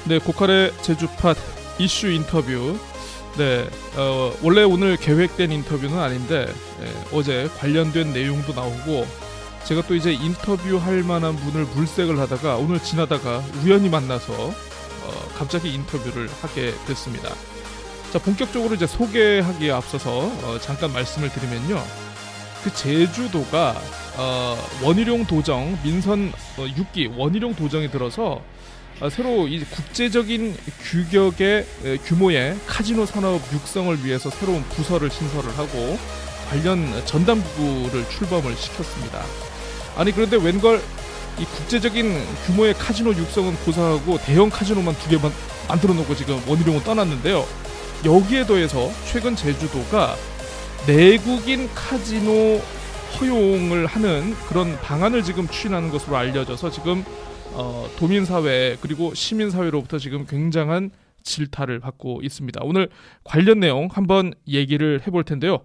네, 고칼의 제주팟 이슈 인터뷰. 네, 원래 오늘 계획된 인터뷰는 아닌데 어제 관련된 내용도 나오고 제가 또 이제 인터뷰할 만한 분을 물색을 하다가 오늘 지나다가 우연히 만나서 갑자기 인터뷰를 하게 됐습니다. 자, 본격적으로 이제 소개하기에 앞서서 잠깐 말씀을 드리면요. 그 제주도가 원희룡 도정 민선 6기 원희룡 도정이 들어서 새로 이 국제적인 규모의 카지노 산업 육성을 위해서 새로운 부서를 신설을 하고 관련 전담부를 출범을 시켰습니다. 아니 그런데 웬걸 이 국제적인 규모의 카지노 육성은 고사하고 대형 카지노만 2개만 만들어 놓고 지금 원희룡은 떠났는데요. 여기에 더해서 최근 제주도가 내국인 카지노 허용을 하는 그런 방안을 지금 추진하는 것으로 알려져서 지금 도민사회 그리고 시민사회로부터 지금 굉장한 질타를 받고 있습니다. 오늘 관련 내용 한번 얘기를 해볼 텐데요.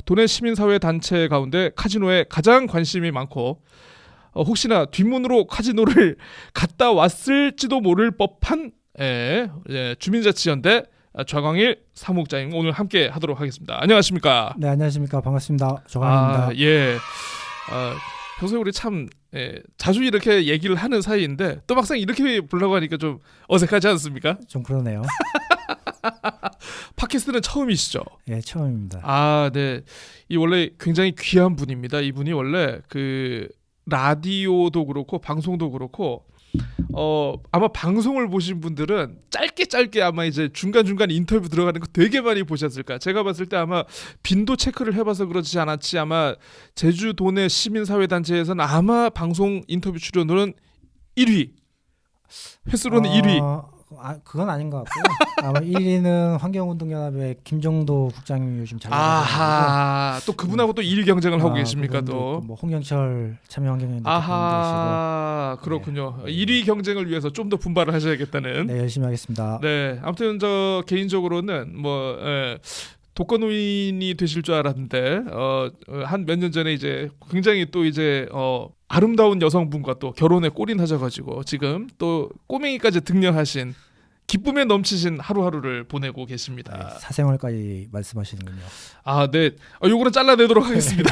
도내 시민사회 단체 가운데 카지노에 가장 관심이 많고 혹시나 뒷문으로 카지노를 갔다 왔을지도 모를 법한 주민자치연대 좌광일 사무국장님 오늘 함께 하도록 하겠습니다. 안녕하십니까? 네, 안녕하십니까? 반갑습니다. 좌광일입니다. 예. 평소에 우리 참 자주 이렇게 얘기를 하는 사이인데 또 막상 이렇게 부르려고 하니까 좀 어색하지 않습니까? 좀 그러네요. 팟캐스트는 처음이시죠? 예, 처음입니다. 네. 이 원래 굉장히 귀한 분입니다. 이분이 원래 그 라디오도 그렇고 방송도 그렇고 아마 방송을 보신 분들은 짧게 아마 이제 중간중간 인터뷰 들어가는 거 되게 많이 보셨을까. 제가 봤을 때 아마 빈도 체크를 해봐서 그렇지 않았지 아마 제주도 내 시민사회단체에서는 아마 방송 인터뷰 출연으로는 1위 횟수로는 1위. 그건 아닌 것 같고요. 아마 1위는 환경운동연합의 김정도 국장님이 요즘 잘 나가고 또 그분하고 또 1위 경쟁을 하고 계십니까? 또 뭐 홍경철 참여환경연대 그렇군요. 네. 1위 경쟁을 위해서 좀 더 분발을 하셔야겠다는. 네, 열심히 하겠습니다. 네, 아무튼 저 개인적으로는 독거노인이 되실 줄 알았는데 한 몇 년 전에 이제 굉장히 또 이제 아름다운 여성분과 또 결혼에 골인하셔가지고 지금 또 꼬맹이까지 등려하신 기쁨에 넘치신 하루하루를 보내고 계십니다. 네, 사생활까지 말씀하시는군요. 네. 요거는 잘라내도록 하겠습니다.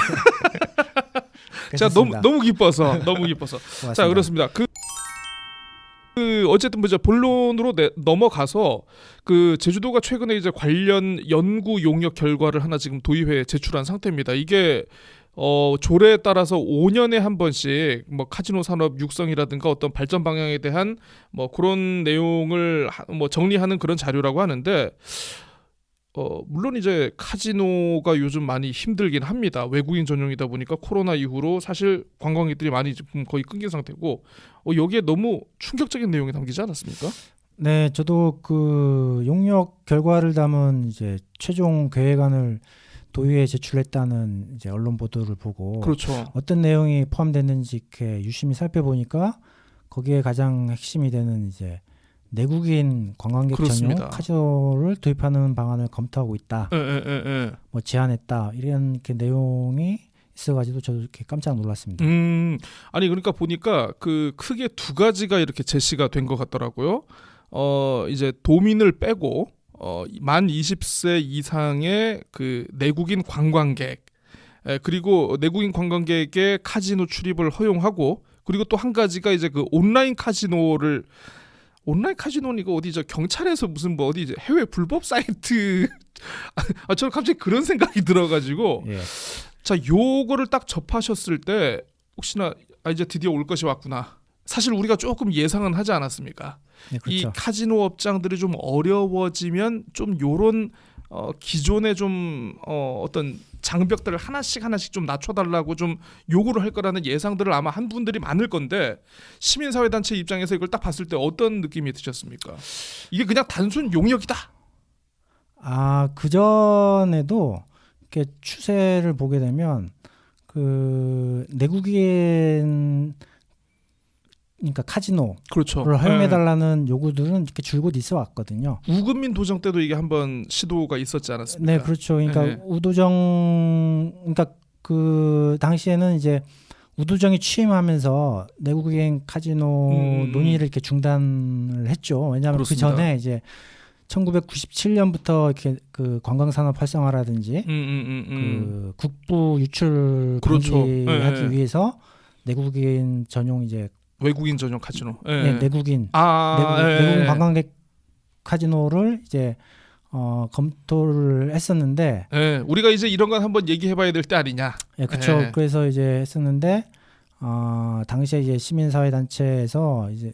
자, 너무 기뻐서. 자, 그렇습니다. 어쨌든 본론으로 넘어가서 그 제주도가 최근에 이제 관련 연구 용역 결과를 하나 지금 도의회에 제출한 상태입니다. 이게 조례에 따라서 5년에 한 번씩 뭐 카지노 산업 육성이라든가 어떤 발전 방향에 대한 뭐 그런 내용을 정리하는 그런 자료라고 하는데 물론 이제 카지노가 요즘 많이 힘들긴 합니다. 외국인 전용이다 보니까 코로나 이후로 사실 관광객들이 많이 지금 거의 끊긴 상태고 여기에 너무 충격적인 내용이 담기지 않았습니까? 네, 저도 그 용역 결과를 담은 이제 최종 계획안을 도의회에 제출했다는 이제 언론 보도를 보고 그렇죠. 어떤 내용이 포함됐는지 이렇게 유심히 살펴보니까 거기에 가장 핵심이 되는 이제 내국인 관광객 그렇습니다. 전용 카지노를 도입하는 방안을 검토하고 있다. 뭐 제안했다. 이런 이렇게 내용이 있어가지고 저도 이렇게 깜짝 놀랐습니다. 아니 그러니까 보니까 그 크게 두 가지가 이렇게 제시가 된 것 같더라고요. 이제 도민을 빼고 만 20세 이상의 그 내국인 관광객 그리고 내국인 관광객의 카지노 출입을 허용하고 그리고 또 한 가지가 이제 그 온라인 카지노는 이거 어디 저 경찰에서 무슨 뭐 어디 해외 불법 사이트 저는 갑자기 그런 생각이 들어가지고 예. 자 요거를 딱 접하셨을 때 혹시나 이제 드디어 올 것이 왔구나. 사실 우리가 조금 예상은 하지 않았습니까? 네, 그렇죠. 이 카지노 업장들이 좀 어려워지면 좀 요런 기존의 좀 어떤 장벽들을 하나씩 좀 낮춰달라고 좀 요구를 할 거라는 예상들을 아마 한 분들이 많을 건데 시민사회단체 입장에서 이걸 딱 봤을 때 어떤 느낌이 드셨습니까? 이게 그냥 단순 용역이다. 그 전에도 이렇게 추세를 보게 되면 그 내국인 그러니까 카지노를 그렇죠. 허용해달라는 요구들은 이렇게 줄곧 있어 왔거든요. 우금민 도정 때도 이게 한번 시도가 있었지 않았습니까? 네, 그렇죠. 그러니까 우도정, 그러니까 그 당시에는 이제 우두정이 취임하면서 내국인 카지노 논의를 이렇게 중단을 했죠. 왜냐하면 그 그렇습니다. 전에 이제 1997년부터 이렇게 그 관광산업 활성화라든지 그 국부 유출 그렇죠. 방지하기 예, 예. 위해서 내국인 전용 이제 외국인 전용 카지노. 예. 네, 내국인 예. 내국인 관광객 카지노를 이제 검토를 했었는데, 예. 우리가 이제 이런 건 한번 얘기해봐야 될 때 아니냐. 예, 그렇죠. 예. 그래서 이제 했었는데 당시에 이제 시민사회 단체에서 이제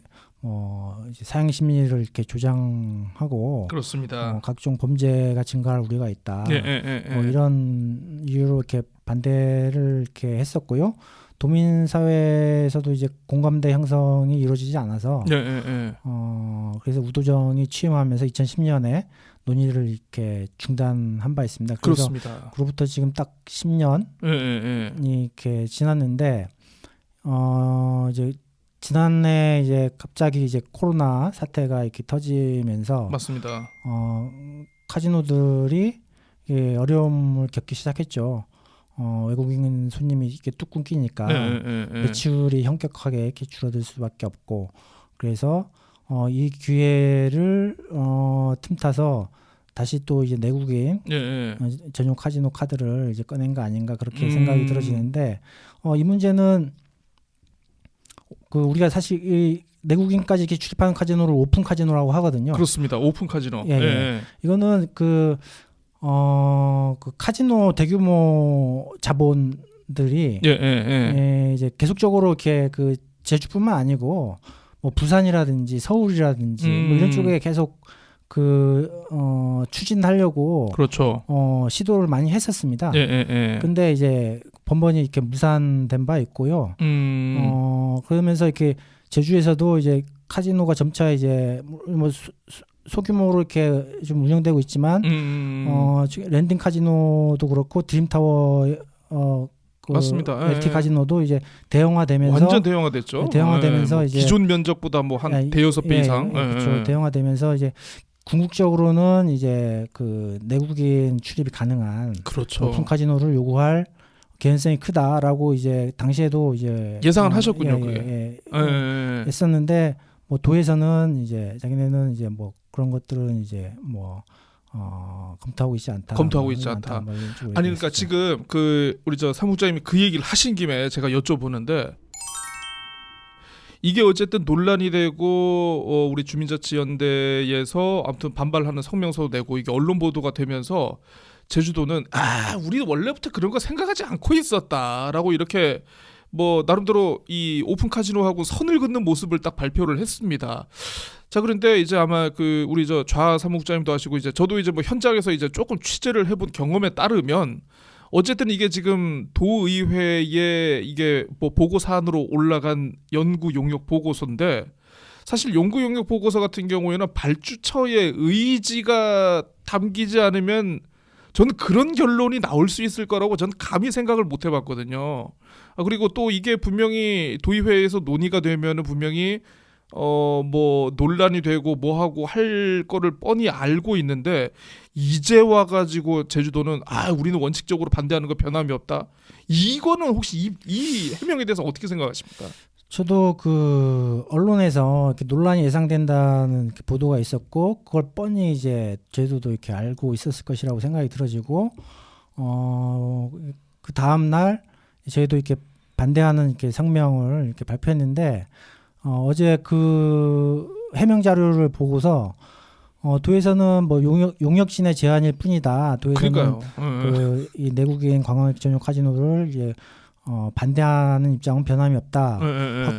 이제 사형 심리를 이렇게 조장하고 그렇습니다. 각종 범죄가 증가할 우려가 있다. 예, 예, 예. 이런 이유로 이렇게 반대를 이렇게 했었고요. 도민 사회에서도 이제 공감대 형성이 이루어지지 않아서 예, 예, 예. 그래서 우도정이 취임하면서 2010년에 논의를 이렇게 중단한 바 있습니다. 그래서 그렇습니다. 그로부터 지금 딱 10년이 예, 예, 예. 이렇게 지났는데 이제 지난해 이제 갑자기 이제 코로나 사태가 이렇게 터지면서 맞습니다. 카지노들이 어려움을 겪기 시작했죠. 외국인 손님이 이렇게 뚝 끊기니까 매출이 현격하게 이렇게 줄어들 수밖에 없고, 그래서 이 기회를 틈타서 다시 또 이제 내국인 전용 카지노 카드를 이제 꺼낸 거 아닌가 그렇게 생각이 들어지는데, 이 문제는 그 우리가 사실 이 내국인까지 이렇게 출입하는 카지노를 오픈 카지노라고 하거든요. 그렇습니다. 오픈 카지노. 예, 예. 이거는 그 카지노 대규모 자본들이 이제 계속적으로 이렇게 그 제주뿐만 아니고 뭐 부산이라든지 서울이라든지 뭐 이런 쪽에 계속 추진하려고 그렇죠. 시도를 많이 했었습니다. 예. 근데 이제 번번이 이렇게 무산된 바 있고요. 그러면서 이렇게 제주에서도 이제 카지노가 점차 이제 뭐 소규모로 이렇게 좀 운영되고 있지만 랜딩 카지노도 그렇고 드림타워 맞습니다. LT 카지노도 이제 대형화되면서 완전 대형화됐죠. 대형화되면서 뭐 이제 기존 면적보다 뭐 한 대여섯 배 이상. 그렇죠. 대형화되면서 이제 궁극적으로는 이제 그 내국인 출입이 가능한 그렇죠. 오픈 카지노를 요구할 개연성이 크다라고 이제 당시에도 이제 예상을 하셨군요. 그게. 했었는데 뭐 도에서는 이제 자기네는 이제 뭐 그런 것들은 이제 뭐 검토하고 있지 않다. 뭐 아니 그러니까 지금 그 우리 저 사무장님이 그 얘기를 하신 김에 제가 여쭤보는데, 이게 어쨌든 논란이 되고 우리 주민자치연대에서 아무튼 반발하는 성명서도 내고 이게 언론 보도가 되면서 제주도는 우리 원래부터 그런 거 생각하지 않고 있었다라고 이렇게 뭐 나름대로 이 오픈 카지노하고 선을 긋는 모습을 딱 발표를 했습니다. 자, 그런데 이제 아마 그 우리 저 좌 사무국장님도 하시고 이제 저도 이제 뭐 현장에서 이제 조금 취재를 해본 경험에 따르면 어쨌든 이게 지금 도의회에 이게 뭐 보고 사안으로 올라간 연구 용역 보고서인데, 사실 연구 용역 보고서 같은 경우에는 발주처의 의지가 담기지 않으면 저는 그런 결론이 나올 수 있을 거라고 저는 감히 생각을 못 해봤거든요. 그리고 또 이게 분명히 도의회에서 논의가 되면은 분명히 뭐 논란이 되고 뭐 하고 할 거를 뻔히 알고 있는데, 이제 와가지고 제주도는 우리는 원칙적으로 반대하는 거 변함이 없다. 이거는 혹시 이 해명에 대해서 어떻게 생각하십니까? 저도 그 언론에서 이렇게 논란이 예상된다는 이렇게 보도가 있었고, 그걸 뻔히 이제 제주도도 이렇게 알고 있었을 것이라고 생각이 들어지고, 그 다음 날 저희도 이렇게 반대하는 이렇게 성명을 이렇게 발표했는데, 어제 그 해명 자료를 보고서 도에서는 뭐 용역신의 제안일 뿐이다. 도에서는 이 내국인 관광객 전용 카지노를 이제 반대하는 입장은 변함이 없다.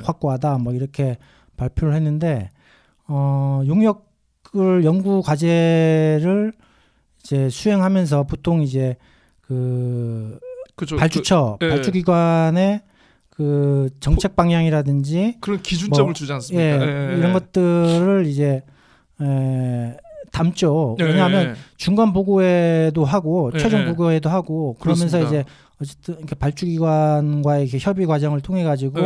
확고하다. 뭐 이렇게 발표를 했는데, 용역을 연구 과제를 이제 수행하면서 보통 이제 발주처 발주기관의 그 정책 방향이라든지 그런 기준점을 주지 않습니까? 이런 것들을 이제 담죠. 왜냐하면 중간 보고회도 하고 최종 보고회도 하고 그러면서 그렇습니다. 이제 어쨌든 이렇게 발주기관과의 이렇게 협의 과정을 통해 가지고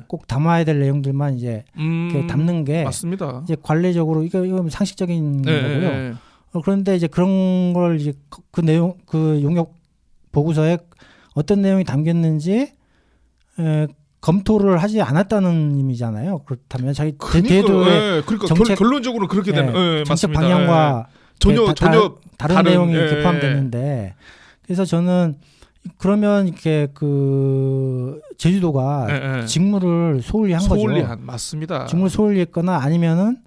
꼭 담아야 될 내용들만 이제 이렇게 담는 게 맞습니다. 이제 관례적으로 이거 상식적인 거고요. 그런데 이제 그런 걸 이제 그 내용 그 용역 보고서에 어떤 내용이 담겼는지 검토를 하지 않았다는 의미잖아요. 그렇다면 자기 그러니까, 제도의 그러니까 결론적으로 그렇게 되는 정책 맞습니다. 방향과 전혀 다른 내용이 이렇게 포함되는데 그래서 저는 그러면 이렇게 그 제주도가 직무를 소홀히 한 거죠. 맞습니다. 직무를 소홀히 했거나 아니면은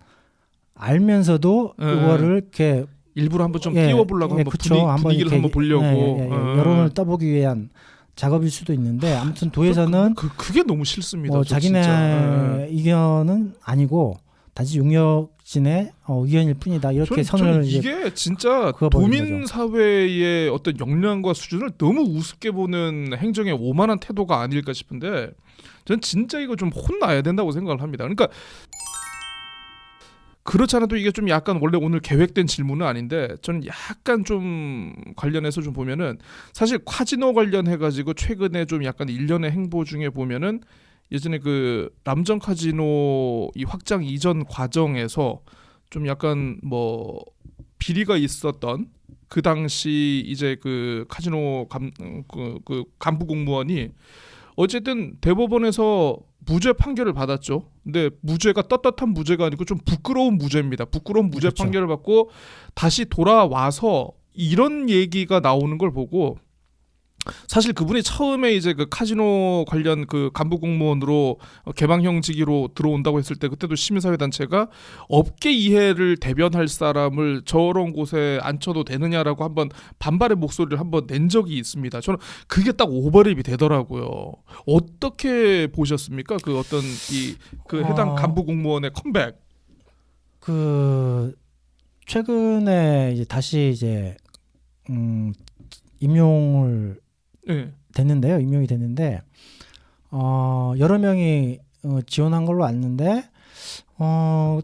알면서도 그거를 이렇게 일부러 한번 좀 띄워보려고 한번 분위기를 한번 보려고 여론을 떠보기 위한 작업일 수도 있는데 아무튼 도에서는 그게 너무 싫습니다. 뭐 자기네 의견은 아니고 단지 용역진의 의견일 뿐이다 이렇게 선을 이게 진짜 도민 사회의 어떤 역량과 수준을 너무 우습게 보는 행정의 오만한 태도가 아닐까 싶은데 저는 진짜 이거 좀 혼나야 된다고 생각을 합니다. 그러니까 그렇지 않아도 이게 좀 약간 원래 오늘 계획된 질문은 아닌데 저는 약간 좀 관련해서 좀 보면은 사실 카지노 관련해가지고 최근에 좀 약간 일련의 행보 중에 보면은 예전에 그 람정 카지노 이 확장 이전 과정에서 좀 약간 뭐 비리가 있었던 그 당시 이제 그 카지노 그 간부 공무원이 어쨌든 대법원에서 무죄 판결을 받았죠. 근데 무죄가 떳떳한 무죄가 아니고 좀 부끄러운 무죄입니다. 부끄러운 무죄 그렇죠. 판결을 받고 다시 돌아와서 이런 얘기가 나오는 걸 보고 사실 그분이 처음에 이제 그 카지노 관련 그 간부 공무원으로 개방형직으로 들어온다고 했을 때 그때도 시민사회단체가 업계 이해를 대변할 사람을 저런 곳에 앉혀도 되느냐라고 한번 반발의 목소리를 한번 낸 적이 있습니다. 저는 그게 딱 오버랩이 되더라고요. 어떻게 보셨습니까? 그 어떤 그 해당 간부 공무원의 컴백. 그 최근에 이제 다시 이제 임용을 됐는데요. 임용이 됐는데 여러 명이 지원한 걸로 알는데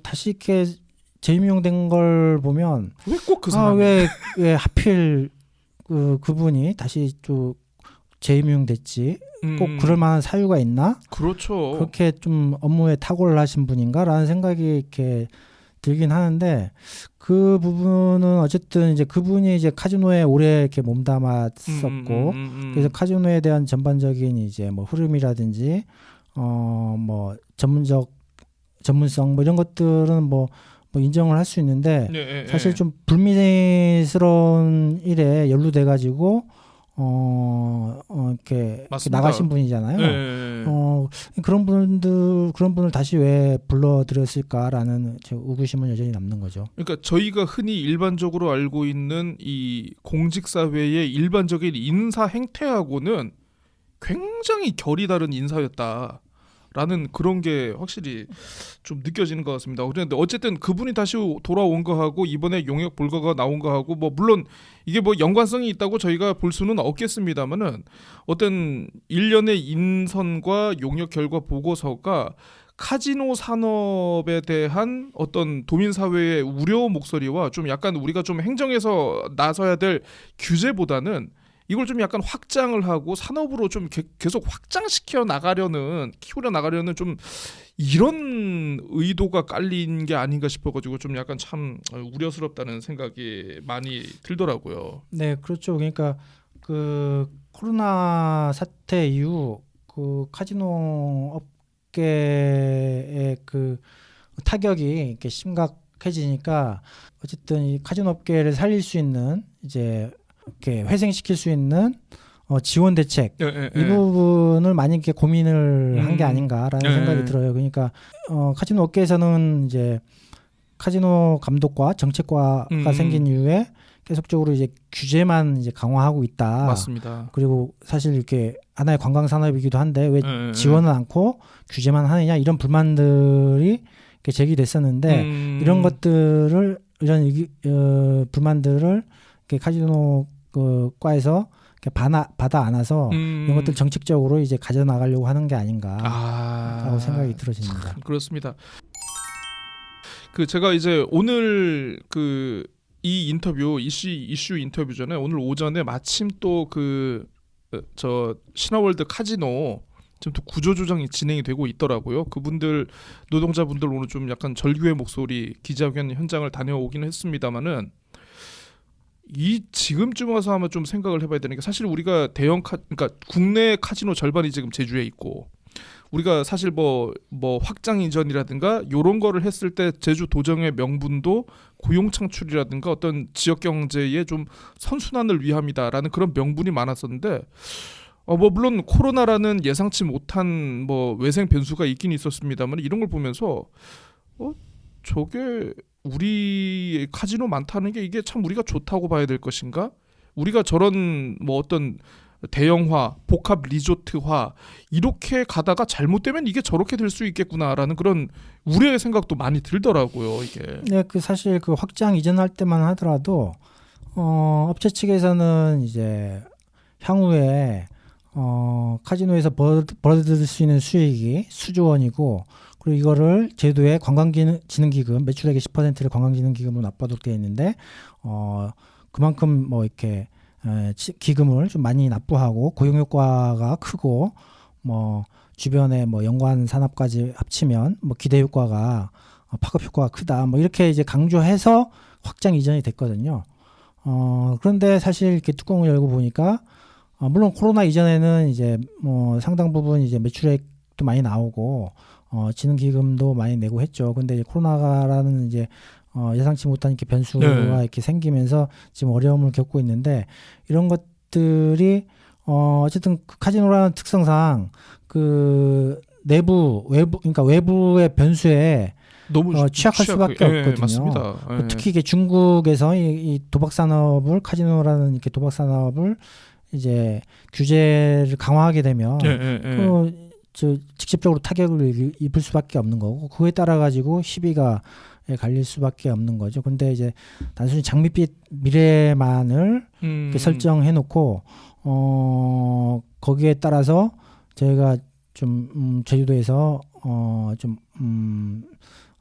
다시 이렇게 재임용된 걸 보면 왜 꼭 그 사람? 왜 하필 그분이 다시 또 재임용됐지? 꼭 그럴 만한 사유가 있나? 그렇죠. 그렇게 좀 업무에 탁월을 하신 분인가라는 생각이 이렇게 들긴 하는데 그 부분은 어쨌든 이제 그분이 이제 카지노에 오래 이렇게 몸담았었고 그래서 카지노에 대한 전반적인 이제 뭐 흐름이라든지 뭐 전문성 뭐 이런 것들은 뭐 인정을 할 수 있는데 사실 좀 불미스러운 일에 연루돼 가지고 이렇게 나가신 분이잖아요. 그런 분을 다시 왜 불러들였을까라는 의구심은 여전히 남는 거죠. 그러니까 저희가 흔히 일반적으로 알고 있는 이 공직사회의 일반적인 인사 행태하고는 굉장히 결이 다른 인사였다. 라는 그런 게 확실히 좀 느껴지는 것 같습니다. 그런데 어쨌든 그분이 다시 돌아온 거하고 이번에 용역 불가가 나온 거하고 뭐 물론 이게 뭐 연관성이 있다고 저희가 볼 수는 없겠습니다만은 어떤 일련의 인선과 용역 결과 보고서가 카지노 산업에 대한 어떤 도민 사회의 우려 목소리와 좀 약간 우리가 좀 행정에서 나서야 될 규제보다는 이걸 좀 약간 확장을 하고 산업으로 좀 계속 확장시켜 나가려는 키우려 나가려는 좀 이런 의도가 깔린 게 아닌가 싶어가지고 좀 약간 참 우려스럽다는 생각이 많이 들더라고요. 네, 그렇죠. 그러니까 그 코로나 사태 이후 그 카지노 업계의 그 타격이 이렇게 심각해지니까 어쨌든 이 카지노 업계를 살릴 수 있는 이제 이렇게 회생시킬 수 있는 지원 대책 이 부분을 많이 이렇게 고민을 한 게 아닌가라는 생각이 들어요. 그러니까 카지노 업계에서는 이제 카지노 감독과 정책과가 생긴 이후에 계속적으로 이제 규제만 이제 강화하고 있다. 맞습니다. 그리고 사실 이렇게 하나의 관광 산업이기도 한데 왜 지원을 않고 규제만 하느냐 이런 불만들이 이렇게 제기됐었는데 이런 것들을 이런 불만들을 이렇게 카지노 과에서 받아 안아서 이런 것들 정책적으로 이제 가져 나가려고 하는 게 아닌가라고 생각이 들어집니다. 그렇습니다. 그 제가 이제 오늘 그 이 인터뷰 이슈 인터뷰 전에 오늘 오전에 마침 또 그 저 신화월드 카지노 지금 또 구조조정이 진행이 되고 있더라고요. 그분들 노동자분들 오늘 좀 약간 절규의 목소리 기자회견 현장을 다녀오긴 했습니다만은 이 지금쯤 와서 아마 좀 생각을 해봐야 되는 게 사실 우리가 그러니까 국내 카지노 절반이 지금 제주에 있고 우리가 사실 뭐 확장 이전이라든가 요런 거를 했을 때 제주 도정의 명분도 고용 창출이라든가 어떤 지역 경제의 좀 선순환을 위함이다라는 그런 명분이 많았었는데 뭐 물론 코로나라는 예상치 못한 뭐 외생 변수가 있긴 있었습니다만 이런 걸 보면서 저게 우리 카지노 많다는 게 이게 참 우리가 좋다고 봐야 될 것인가? 우리가 저런 뭐 어떤 대형화, 복합 리조트화 이렇게 가다가 잘못되면 이게 저렇게 될 수 있겠구나라는 그런 우려의 생각도 많이 들더라고요. 이게. 네, 그 사실 그 확장 이전할 때만 하더라도 업체 측에서는 이제 향후에 카지노에서 벌어들일 수 있는 수익이 수조 원이고 그리고 이거를 제도의 관광진흥기금 매출액의 10%를 관광진흥기금으로 납부하도록 되어 있는데 그만큼 뭐 이렇게 기금을 좀 많이 납부하고 고용 효과가 크고 뭐 주변에 뭐 연관 산업까지 합치면 뭐 기대 효과가 파급 효과가 크다 뭐 이렇게 이제 강조해서 확장 이전이 됐거든요. 그런데 사실 이렇게 뚜껑을 열고 보니까 물론 코로나 이전에는 이제 뭐 상당 부분 이제 매출액도 많이 나오고 지능기금도 많이 내고 했죠. 근데 이제 코로나라는 이제 예상치 못한 이렇게 변수가 네. 이렇게 생기면서 지금 어려움을 겪고 있는데 이런 것들이 어쨌든 그 카지노라는 특성상 그 외부 그러니까 외부의 변수에 너무 취약할 수밖에 없거든요. 맞습니다. 특히 이게 중국에서 이 도박 산업을 카지노라는 이렇게 도박 산업을 이제 규제를 강화하게 되면 직접적으로 타격을 입을 수밖에 없는 거고 그거에 따라 가지고 시비가 갈릴 수밖에 없는 거죠. 근데 이제 단순히 장밋빛 미래만을 이렇게 설정해 놓고 거기에 따라서 저희가 좀 제주도에서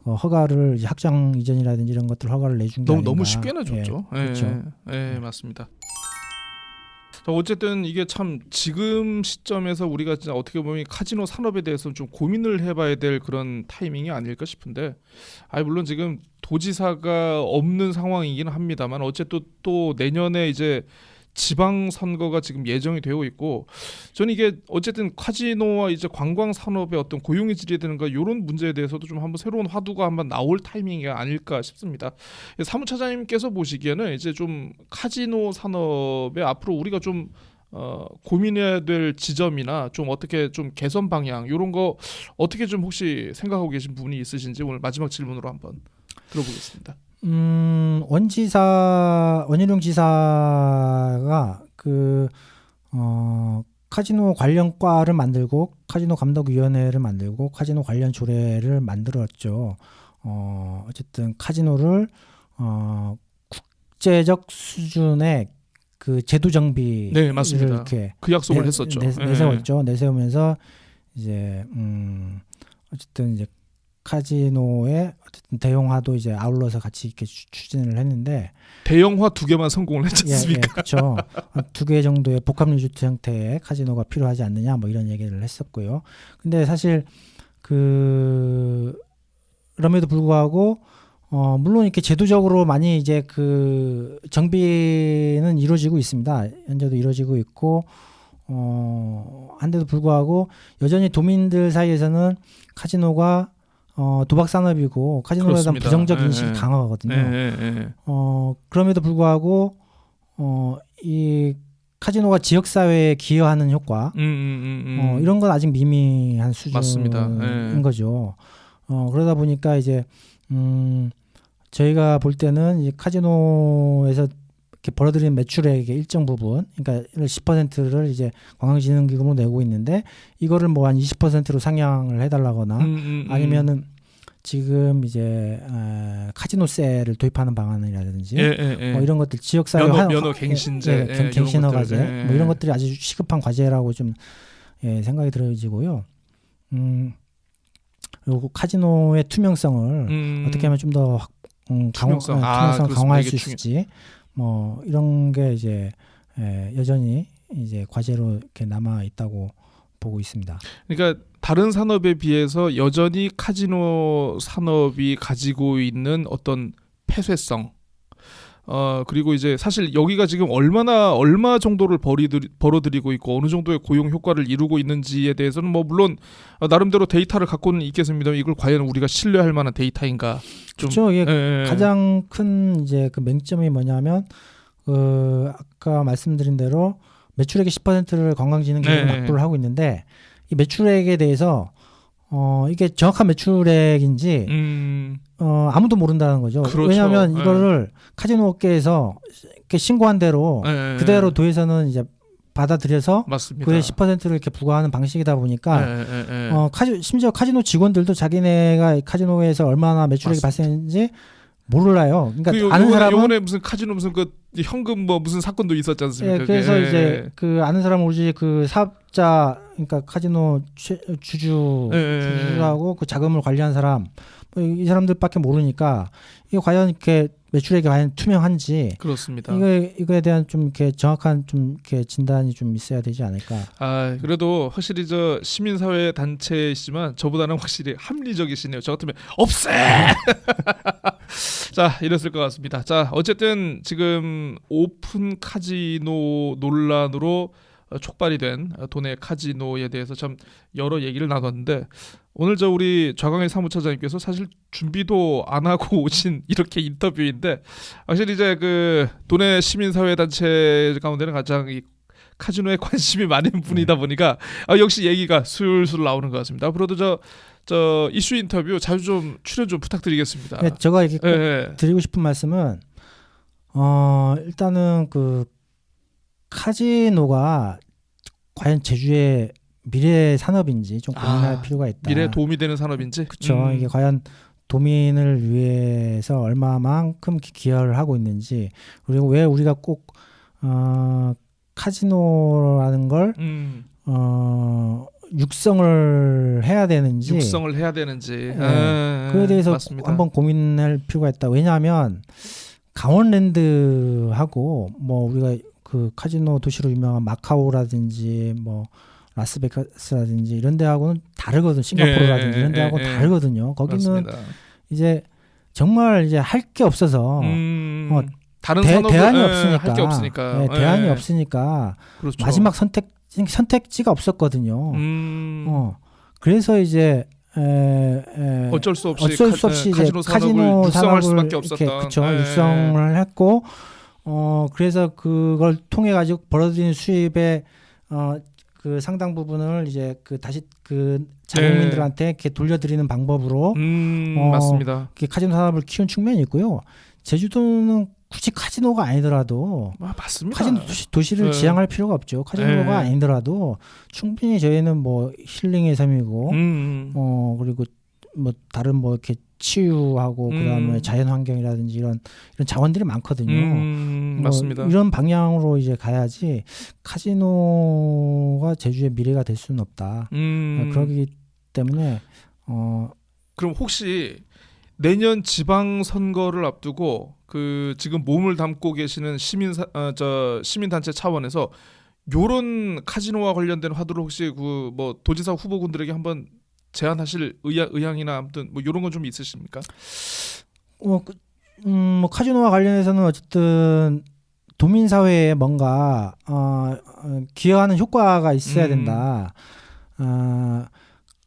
허가를 이제 확장 이전이라든지 이런 것들 허가를 내준 게 아닌가. 너무 쉽게 내줬죠. 그렇죠. 맞습니다. 어쨌든 이게 참 지금 시점에서 우리가 진짜 어떻게 보면 카지노 산업에 대해서 좀 고민을 해봐야 될 그런 타이밍이 아닐까 싶은데, 물론 지금 도지사가 없는 상황이긴 합니다만 어쨌든 또 내년에 이제 지방 선거가 지금 예정이 되어 있고, 저는 이게 어쨌든 카지노와 이제 관광 산업의 어떤 고용의 질이 되는가 이런 문제에 대해서도 좀 한번 새로운 화두가 한번 나올 타이밍이 아닐까 싶습니다. 사무차장님께서 보시기에는 이제 좀 카지노 산업에 앞으로 우리가 좀 고민해야 될 지점이나 좀 어떻게 좀 개선 방향 이런 거 어떻게 좀 혹시 생각하고 계신 부분이 있으신지 오늘 마지막 질문으로 한번 들어보겠습니다. 원희룡 지사가 카지노 관련 과를 만들고 카지노 감독위원회를 만들고 카지노 관련 조례를 만들었죠. 어쨌든 카지노를 국제적 수준의 그 제도 정비를 네, 맞습니다. 이렇게 그 약속을 했었죠. 내세웠죠. 내세우면서 이제 어쨌든 이제 카지노의 어쨌든 대형화도 이제 아울러서 같이 이렇게 추진을 했는데 대형화 2개만 성공을 했지 않습니까? 그렇죠. 2개 정도의 복합 리조트 형태의 카지노가 필요하지 않느냐 뭐 이런 얘기를 했었고요. 근데 사실 그럼에도 불구하고 물론 이렇게 제도적으로 많이 이제 그 정비는 이루어지고 있습니다. 현재도 이루어지고 있고 한데도 불구하고 여전히 도민들 사이에서는 카지노가 도박 산업이고 카지노에 대한 부정적 인식이 강하거든요. 그럼에도 불구하고 이 카지노가 지역 사회에 기여하는 효과 이런 건 아직 미미한 수준인 맞습니다. 거죠. 그러다 보니까 이제 저희가 볼 때는 이 카지노에서 이렇게 벌어들이는 매출액의 일정 부분, 그러니까 10%를 이제 관광진흥기금으로 내고 있는데 이거를 뭐 한 20%로 상향을 해달라거나 아니면은 지금 이제 카지노세를 도입하는 방안이라든지 뭐 이런 것들 지역사회 면허 갱신제, 갱신허 과제 뭐 이런 것들이 아주 시급한 과제라고 좀 생각이 들어지고요. 그리고 카지노의 투명성을 어떻게 하면 좀 더 투명성을 강화할 수 있을지 뭐 이런 게 이제 여전히 이제 과제로 이렇게 남아 있다고 보고 있습니다. 그러니까 다른 산업에 비해서 여전히 카지노 산업이 가지고 있는 어떤 폐쇄성, 그리고 이제 사실 여기가 지금 얼마 정도를 벌어들이고 있고 어느 정도의 고용 효과를 이루고 있는지에 대해서는 뭐 물론 나름대로 데이터를 갖고는 있겠습니다만 이걸 과연 우리가 신뢰할 만한 데이터인가? 그렇죠. 이게 가장 큰 이제 그 맹점이 뭐냐면 아까 말씀드린 대로 매출액의 10%를 관광진흥계가 납부를 하고 있는데 이 매출액에 대해서 이게 정확한 매출액인지 아무도 모른다는 거죠. 그렇죠. 왜냐하면 이거를 카지노 업계에서 이렇게 신고한 대로 그대로 도에서는 이제 받아들여서 맞습니다. 그의 10%를 이렇게 부과하는 방식이다 보니까 심지어 카지노 직원들도 자기네가 카지노에서 얼마나 매출액이 발생했는지 몰라요. 그러니까 아는 사람은 요번에 무슨 카지노 무슨 그 현금 뭐 무슨 사건도 있었지 않습니까? 그래서 이제 그 아는 사람은 오로지 그 사업자 그러니까 카지노 주주하고 그 자금을 관리한 사람 이 사람들밖에 모르니까 이게 과연 이렇게 매출액이 과연 투명한지 그렇습니다. 이거에 대한 좀 이렇게 정확한 좀 이렇게 진단이 좀 있어야 되지 않을까. 그래도 확실히 저 시민사회 단체이지만 저보다는 확실히 합리적이시네요. 저 같으면 없애. 자, 이랬을 것 같습니다. 자, 어쨌든 지금 오픈 카지노 논란으로 촉발이 된 도내 카지노에 대해서 참 여러 얘기를 나눴는데 오늘 저 우리 좌광의 사무처장님께서 사실 준비도 안 하고 오신 이렇게 인터뷰인데 확실히 이제 그 도내 시민사회 단체 가운데는 가장 이 카지노에 관심이 많은 분이다 보니까 역시 얘기가 술술 나오는 것 같습니다. 앞으로도 저 이슈 인터뷰 자주 좀 출연 좀 부탁드리겠습니다. 네, 제가 이렇게 꼭 드리고 싶은 말씀은 일단은 그 카지노가 과연 제주의 미래 산업인지 좀 고민할 필요가 있다. 미래에 도움이 되는 산업인지? 그렇죠. 이게 과연 도민을 위해서 얼마만큼 기여를 하고 있는지 그리고 왜 우리가 꼭 카지노라는 걸 육성을 해야 되는지 그에 대해서 맞습니다. 한번 고민할 필요가 있다. 왜냐하면 강원랜드하고 뭐 우리가 그 카지노 도시로 유명한 마카오라든지 뭐 라스베가스라든지 이런 데하고는 다르거든. 싱가포르라든지 이런 데하고 다르거든요. 거기는 맞습니다. 이제 정말 이제 할 게 없어서 다른 대안이 없으니까 할 게 없으니까 대안이 없으니까 그렇죠. 마지막 선택지가 없었거든요. 그래서 이제 어쩔 수 없이 이제 카지노 산업을 이렇게 육성을 했고 그래서 그걸 통해 가지고 벌어들이는 수입의 그 상당 부분을 이제 그 다시 그 자국민들한테 이렇게 돌려드리는 방법으로 맞습니다. 카지노 산업을 키운 측면이 있고요. 제주도는 굳이 카지노가 아니더라도 맞습니다. 카지노 도시를 지향할 필요가 없죠. 카지노가 아니더라도 충분히 저희는 뭐 힐링의 삶이고 그리고 뭐 다른 뭐 이렇게 치유하고 그다음에 자연 환경이라든지 이런 자원들이 많거든요. 맞습니다. 이런 방향으로 이제 가야지 카지노가 제주의 미래가 될 수는 없다. 그렇기 때문에 그럼 혹시 내년 지방 선거를 앞두고 그 지금 몸을 담고 계시는 시민단체 차원에서 요런 카지노와 관련된 화두를 혹시 그 뭐 도지사 후보군들에게 한번 제안하실 의향이나 아무튼 뭐 이런 건 좀 있으십니까? 뭐 카지노와 관련해서는 어쨌든 도민 사회에 뭔가 기여하는 효과가 있어야 된다.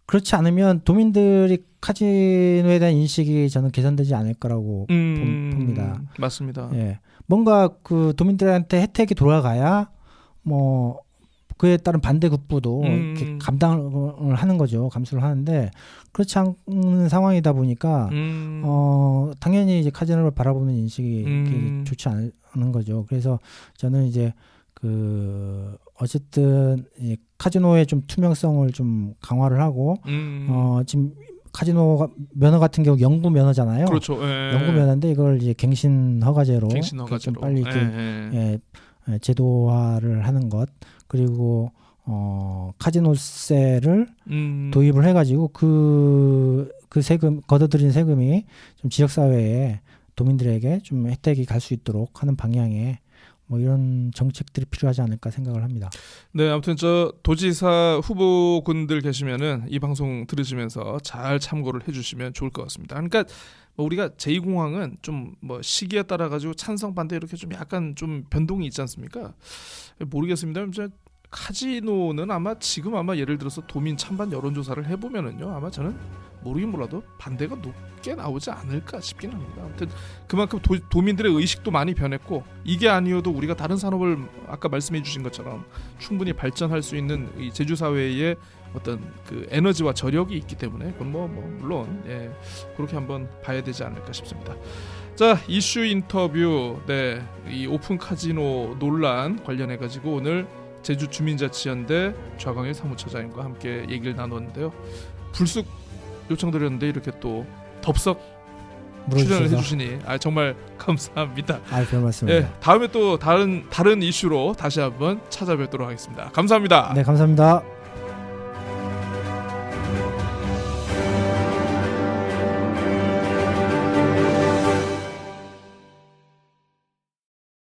그렇지 않으면 도민들이 카지노에 대한 인식이 저는 개선되지 않을 거라고 봅니다. 맞습니다. 예, 뭔가 그 도민들한테 혜택이 돌아가야 뭐 그에 따른 반대급부도 이렇게 감당을 하는 거죠. 감수를 하는데 그렇지 않은 상황이다 보니까 당연히 이제 카지노를 바라보는 인식이 좋지 않은 거죠. 그래서 저는 이제 그 어쨌든 이 카지노의 좀 투명성을 좀 강화를 하고 지금 카지노가 면허 같은 경우 영구 면허잖아요. 그렇죠. 영구 면허인데 이걸 이제 갱신 허가제로 좀 빨리 이렇게 제도화를 하는 것. 그리고 카지노세를 도입을 해가지고 그 세금 걷어들인 세금이 좀 지역 사회에 도민들에게 좀 혜택이 갈 수 있도록 하는 방향의 뭐 이런 정책들이 필요하지 않을까 생각을 합니다. 네, 아무튼 저 도지사 후보군들 계시면은 이 방송 들으시면서 잘 참고를 해주시면 좋을 것 같습니다. 그러니까 뭐 우리가 제2공항은 좀 뭐 시기에 따라 가지고 찬성 반대 이렇게 좀 약간 좀 변동이 있지 않습니까? 모르겠습니다. 이제 카지노는 지금 예를 들어서 도민 찬반 여론조사를 해보면은요, 아마 저는 모르긴 몰라도 반대가 높게 나오지 않을까 싶긴 합니다. 아무튼 그만큼 도민들의 의식도 많이 변했고, 이게 아니어도 우리가 다른 산업을 아까 말씀해 주신 것처럼 충분히 발전할 수 있는 이 제주 사회의 어떤 그 에너지와 저력이 있기 때문에 그건 물론 그렇게 한번 봐야 되지 않을까 싶습니다. 자, 이슈 인터뷰, 이 오픈 카지노 논란 관련해 가지고 오늘 제주 주민자치연대 좌광일 사무처장님과 함께 얘기를 나눴는데요. 불쑥 요청드렸는데 이렇게 또 덥석 출연을 해주시니 정말 감사합니다. 별 말씀입니다. 다음에 또 다른 이슈로 다시 한번 찾아뵙도록 하겠습니다. 감사합니다. 네, 감사합니다.